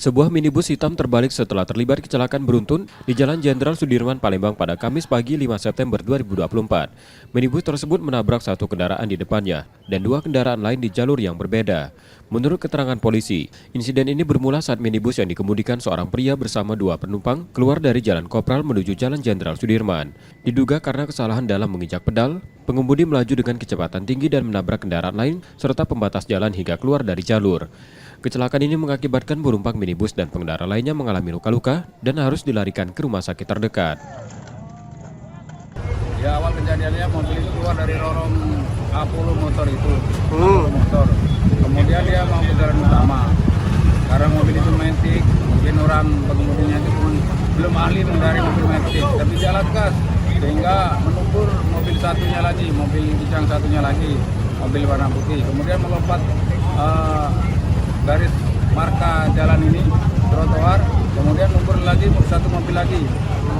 Sebuah minibus hitam terbalik setelah terlibat kecelakaan beruntun di Jalan Jenderal Sudirman, Palembang pada Kamis pagi 5 September 2024. Minibus tersebut menabrak satu kendaraan di depannya dan dua kendaraan lain di jalur yang berbeda. Menurut keterangan polisi, insiden ini bermula saat minibus yang dikemudikan seorang pria bersama dua penumpang keluar dari Jalan Kopral menuju Jalan Jenderal Sudirman. Diduga karena kesalahan dalam menginjak pedal, pengemudi melaju dengan kecepatan tinggi dan menabrak kendaraan lain serta pembatas jalan hingga keluar dari jalur. Kecelakaan ini mengakibatkan penumpang minibus dan pengendara lainnya mengalami luka-luka dan harus dilarikan ke rumah sakit terdekat. Ya, awal kejadiannya mobil itu keluar dari lorong A10 motor itu. Motor. Kemudian dia mau ke jalan utama. Karena mobil itu metik, mungkin orang pengemudinya itu pun belum ahli mengendari mobil metik, tapi jalan gas sehingga menumpur mobil satunya lagi, mobil kijang satunya lagi, mobil warna putih. Kemudian melompat garis marka jalan ini, trotoar, kemudian lumpur lagi satu mobil lagi,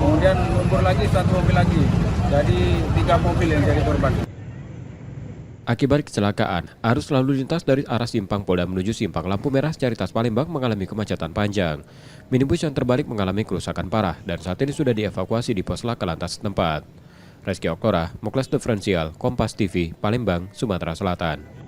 kemudian lumpur lagi satu mobil lagi, jadi 3 mobil yang jadi korban. Akibat kecelakaan, arus lalu lintas dari arah Simpang Polda menuju Simpang Lampu Merah Caritas Palembang mengalami kemacetan panjang. Minibus yang terbalik mengalami kerusakan parah dan saat ini sudah dievakuasi di pos laka lantas setempat. Reski Oktora, Muklas Diferensial, Kompas TV, Palembang, Sumatera Selatan.